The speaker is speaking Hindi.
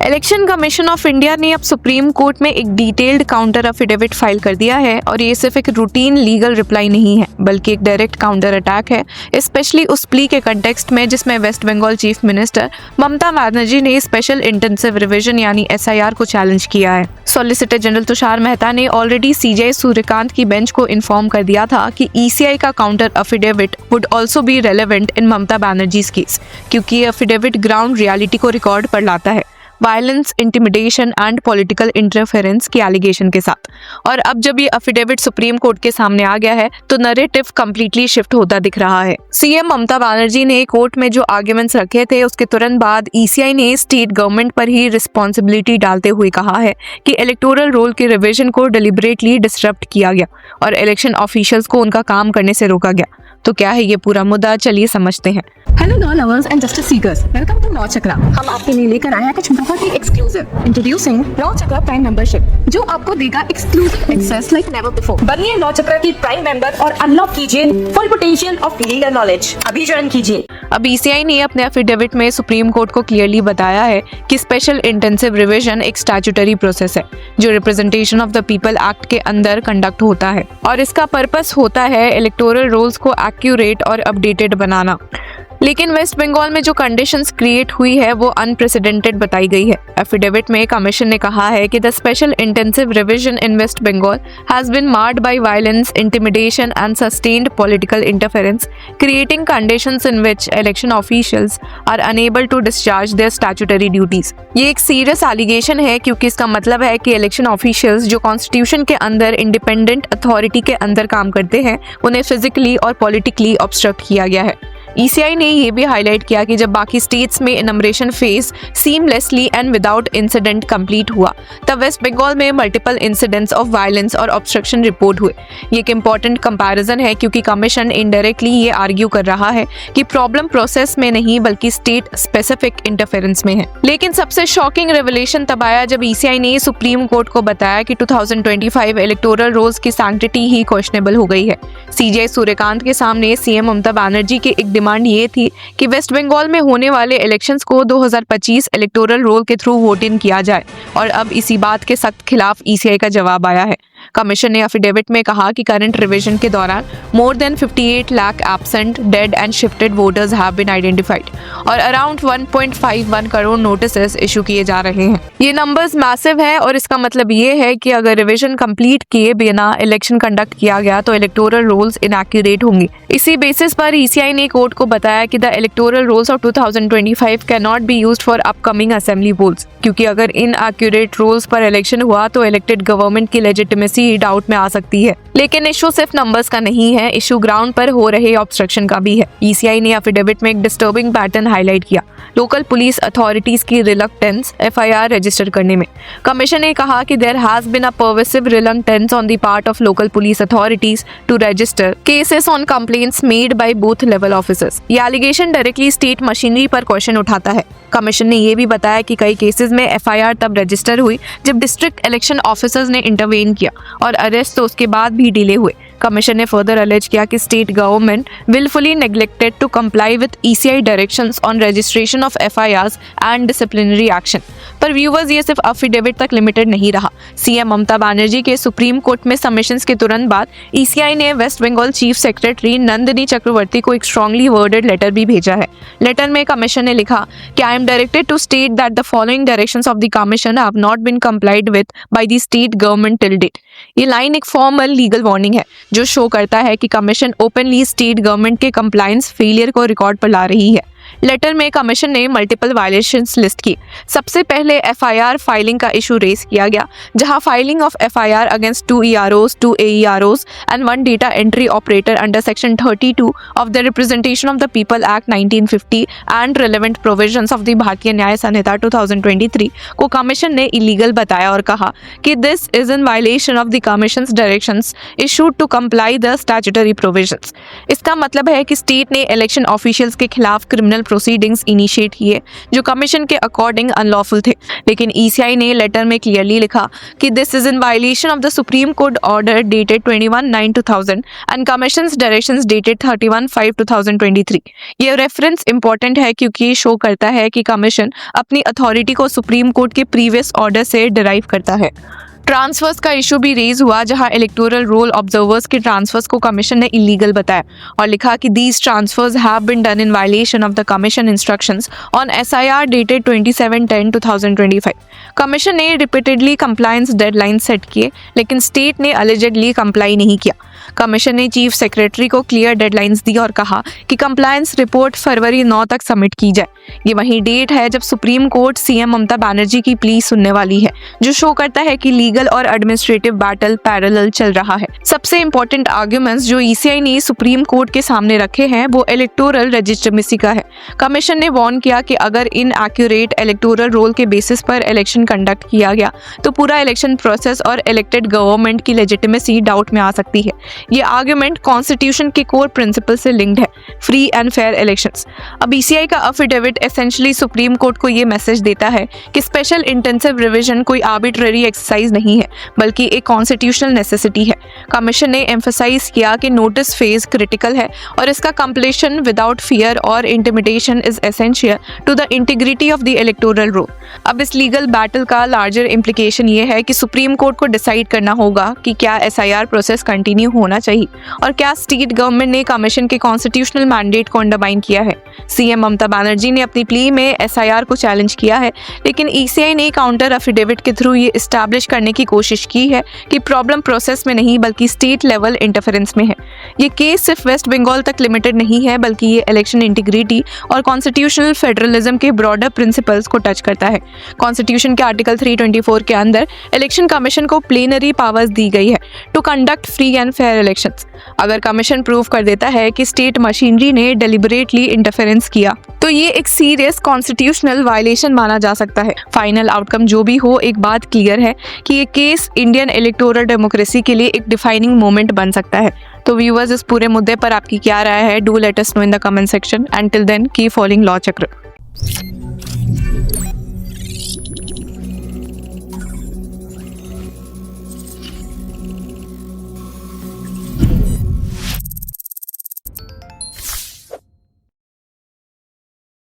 इलेक्शन कमीशन ऑफ इंडिया ने अब सुप्रीम कोर्ट में एक डिटेल्ड काउंटर एफिडेविट फाइल कर दिया है और ये सिर्फ एक रूटीन लीगल रिप्लाई नहीं है बल्कि एक डायरेक्ट काउंटर अटैक है, स्पेशली उस प्ली के कंटेक्स्ट में जिसमें waste Bengal chief minister Mamata Banerjee ने स्पेशल इंटेंसिव रिवीजन यानी SIR को चैलेंज किया है। सॉलिसिटर जनरल तुषार मेहता ने ऑलरेडी CJ सूर्यकांत की बेंच को इन्फॉर्म कर दिया था कि ECI का counter affidavit would also be relevant in Mamata Banerjee's case, क्योंकि ये एफिडेविट ग्राउंड रियलिटी को रिकॉर्ड पर लाता है violence, intimidation and political interference की एलिगेशन के साथ। और अब जब ये एफिडेविट सुप्रीम कोर्ट के सामने आ गया है तो नैरेटिव कंप्लीटली शिफ्ट होता दिख रहा है। CM ममता बनर्जी ने कोर्ट में जो आर्ग्यूमेंट्स रखे थे उसके तुरंत बाद ECI ने स्टेट गवर्नमेंट पर ही रिस्पॉन्सिबिलिटी डालते हुए कहा है कि इलेक्टोरल रोल के रिविजन को डिलिबरेटली डिसरप्ट किया गया और इलेक्शन ऑफिशियल्स को उनका काम करने से रोका गया। तो क्या है ये पूरा मुद्दा, चलिए समझते हैं। Hello law lovers and justice seekers, welcome to law Chakra. हम आपके लिए लेकर आए हैं कुछ बहुत ही exclusive, introducing law Chakra prime membership, जो आपको देगा exclusive access like never before. बनिए लॉ चक्रा की प्राइम मेंबर और अनलॉक कीजिए full potential of legal knowledge. अभी ज्वाइन कीजिए। अब ECI ने अपने एफिडेविट में सुप्रीम कोर्ट को क्लियरली बताया है कि स्पेशल इंटेंसिव रिवीजन एक स्टैट्यूटरी प्रोसेस है जो representation of the people act के अंदर कंडक्ट होता है और इसका पर्पस होता है इलेक्टोरल रोल्स को एक्यूरेट और अपडेटेड बनाना। लेकिन वेस्ट बंगाल में जो कंडीशंस क्रिएट हुई है वो अनप्रेसिडेंटेड बताई गई है। एफिडेविट में कमीशन ने कहा है कि the special intensive revision in West Bengal has been marred by violence, intimidation and sustained political interference, creating conditions in which election officials are unable to discharge their statutory duties. ये एक सीरियस एलिगेशन है क्योंकि इसका मतलब है कि इलेक्शन ऑफिशियल्स जो कॉन्स्टिट्यूशन के अंदर इंडिपेंडेंट अथॉरिटी के अंदर काम करते हैं उन्हें फिजिकली और पॉलिटिकली ऑब्स्ट्रक्ट किया गया है। ECI ने ये भी हाईलाइट किया कि जब बाकी स्टेट्स में enumeration phase seamlessly and without incident complete हुआ तब वेस्ट बंगाल में मल्टीपल इंसिडेंट्स ऑफ वायलेंस और ऑब्स्ट्रक्शन रिपोर्ट हुए। ये एक इंपॉर्टेंट कंपैरिजन है क्योंकि कमीशन इनडायरेक्टली ये आर्ग्यू कर रहा है कि प्रॉब्लम प्रोसेस में नहीं बल्कि स्टेट स्पेसिफिक इंटरफेरेंस में है। लेकिन सबसे शॉकिंग रेवलेशन तब आया जब ECI ने सुप्रीम कोर्ट को बताया कि 2025 इलेक्टोरल रोल्स की सैंक्टिटी ही क्वेश्चनेबल हो गई है। CJ सूर्यकांत के सामने CM ममता बनर्जी की एक डिमांड ये थी कि वेस्ट बंगाल में होने वाले इलेक्शंस को 2025 इलेक्टोरल रोल के थ्रू वोट इन किया जाए और अब इसी बात के सख्त खिलाफ ECI का जवाब आया है। कमीशन ने एफिडेविट में कहा कि करंट रिवीजन के दौरान more than 58 lakh absent, dead and shifted voters have been identified और अराउंड 1.51 करोड़ नोटिसेस इशू किए जा रहे हैं। ये नंबर्स मैसिव हैं और इसका मतलब ये है कि अगर रिवीजन कंप्लीट किए बिना इलेक्शन कंडक्ट किया गया तो इलेक्टोरल रोल्स इनएक्यूरेट होंगे। इसी बेसिस पर ECI ने कोर्ट को बताया कि the electoral rolls of 2025 can not be used for upcoming assembly polls, क्योंकि अगर इनएक्यूरेट रोल्स पर इलेक्शन हुआ तो इलेक्टेड गवर्नमेंट की लेजिटिमेसी डाउट में आ सकती है। लेकिन इशू सिर्फ नंबर्स का नहीं है, इशू ग्राउंड पर हो रहे ऑब्स्ट्रक्शन का भी है। ECI ने एफिडेविट में एक डिस्टर्बिंग पैटर्न हाईलाइट किया, लोकल पुलिस अथॉरिटीज की रिलक्टेंस FIR रजिस्टर करने में। कमीशन ने कहा कि there has been a pervasive reluctance on the part of local police authorities to register cases on complaints made by booth level officers. ये एलिगेशन डायरेक्टली स्टेट मशीनरी पर क्वेश्चन उठाता है। कमीशन ने यह भी बताया कि कई केसेस में FIR तब रजिस्टर हुई जब डिस्ट्रिक्ट इलेक्शन ऑफिसर्स ने इंटरवेन किया और अरेस्ट तो उसके बाद भी डिले हुए। कमीशन ने फर्दर अलेज किया कि state government wilfully neglected to comply with ECI directions on registration of FIRs and disciplinary action. पर व्यूवर्स, ये सिर्फ एफिडेविट तक लिमिटेड नहीं रहा। CM ममता बनर्जी के सुप्रीम कोर्ट में सबमिशंस के तुरंत बाद ECI ने वेस्ट बंगाल चीफ सेक्रेटरी नंदिनी चक्रवर्ती को एक स्ट्रांगली वर्डेड लेटर भी भेजा है। लेटर में कमीशन ने लिखा कि I am directed to state that the following directions of the commission have not been complied with by the state government till date. ये लाइन एक फॉर्मल लीगल वार्निंग है जो शो करता है कि कमीशन ओपनली स्टेट गवर्नमेंट के कंप्लायंस फेलियर को रिकॉर्ड पर ला रही है। लेटर में कमीशन ने मल्टीपल वायलेशंस लिस्ट की। सबसे पहले FIR फाइलिंग का इशू रेज किया गया, जहां filing of FIR against 2 EROs, 2 AEROs and 1 data entry operator under section 32 of the representation of the people act 1950 and relevant provisions of the भारतीय न्याय संहिता 2023 को कमीशन ने इलीगल बताया और कहा कि this is in violation of the commission's directions issued to comply the statutory provisions. इसका मतलब है कि स्टेट ने इलेक्शन ऑफिशियल्स के खिलाफ क्रिमिनल क्रिमिनल प्रोसीडिंग्स इनिशिएट किए जो कमीशन के अकॉर्डिंग अनलॉफुल थे, लेकिन ECI ने लेटर में क्लियरली लिखा कि this is in violation of the supreme court order dated 21/9/2000 and commissions directions dated 31/5/2023। ये रेफरेंस इंपॉर्टेंट है क्योंकि ये शो करता है कि कमीशन अपनी अथॉरिटी को सुप्रीम कोर्ट के प्रीवियस ऑर्डर से डिराइव करता है। ट्रांसफर्स का इशू भी रेज हुआ जहां इलेक्टोरल रोल ऑब्जर्वर्स के ट्रांसफर्स को कमीशन ने इलीगल बताया और लिखा कि these transfers have been done in violation of the commission instructions on SIR dated 27/10/2025। Commission ने रिपीटेडली कंप्लायंस डेडलाइन सेट किए लेकिन स्टेट ने अलिजेडली कंप्लाई नहीं किया। कमीशन ने चीफ सेक्रेटरी को क्लियर डेडलाइंस दी और कहा कि कंप्लायंस रिपोर्ट फरवरी 9 तक सबमिट की जाए। ये वही डेट है जब supreme court CM Mamata Banerjee की प्ली सुनने वाली है, जो शो करता है कि लीगल और एडमिनिस्ट्रेटिव बैटल पैरेलल चल रहा है। सबसे इंपॉर्टेंट आर्ग्यूमेंट्स जो ECI ने सुप्रीम कोर्ट के सामने रखे हैं वो इलेक्टोरल लेजिटिमेसी का है। कमीशन ने वार्न किया कि अगर इनएक्यूरेट इलेक्टोरल रोल के बेसिस पर इलेक्शन कंडक्ट किया गया तो पूरा इलेक्शन प्रोसेस और इलेक्टेड गवर्नमेंट की लेजिटिमेसी डाउट में आ सकती है। ये आर्ग्यूमेंट कॉन्स्टिट्यूशन के कोर प्रिंसिपल से लिंक्ड है, फ्री एंड फेयर इलेक्शंस। अब ECI का अफिडेविट एसेंशियली सुप्रीम कोर्ट को ये मैसेज देता है कि स्पेशल इंटेंसिव रिवीजन कोई आर्बिट्ररी एक्सरसाइज नहीं है बल्कि एक कॉन्स्टिट्यूशनल नेसेसिटी है। कमीशन ने एम्फसाइज किया कि नोटिस फेज क्रिटिकल है और इसका कंप्लीशन विदाउट फियर और intimidation is essential to the integrity of the electoral roll. अब इस लीगल बैटल का लार्जर इम्प्लीकेशन ये है कि सुप्रीम कोर्ट को डिसाइड करना होगा कि क्या SIR प्रोसेस कंटिन्यू होना चाहिए और क्या स्टेट गवर्नमेंट ने कमीशन के कॉन्स्टिट्यूशनल मैंडेट को अंडरमाइन किया है। CM ममता बनर्जी ने अपनी प्ली में SIR को चैलेंज किया है, लेकिन ECI ने काउंटर एफिडेविट के थ्रू ये इस्टेब्लिश करने की कोशिश की है कि प्रॉब्लम प्रोसेस में नहीं बल्कि स्टेट लेवल इंटरफेरेंस में है। ये केस सिर्फ वेस्ट बंगाल तक लिमिटेड नहीं है बल्कि ये इलेक्शन इंटीग्रिटी और कॉन्स्टिट्यूशनल फेडरलिज्म के ब्रॉडर प्रिंसिपल्स को टच करता है। कॉन्स्टिट्यूशन के आर्टिकल 324 के अंदर इलेक्शन कमीशन को प्लेनरी पावर्स दी गई है to conduct free and fair elections. अगर कमीशन प्रूव कर देता है कि स्टेट मशीनरी ने डेलिबरेटली इंटरफेरेंस किया तो ये एक सीरियस कॉन्स्टिट्यूशनल वायलेशन माना जा सकता है। फाइनल आउटकम जो भी हो, एक बात क्लियर है कि ये केस इंडियन इलेक्टोरल डेमोक्रेसी के लिए एक डिफाइनिंग मोमेंट बन सकता है। तो व्यूअर्स, इस पूरे मुद्दे पर आपकी क्या राय है? Do let us know in the comment section and till then keep following Law चक्र।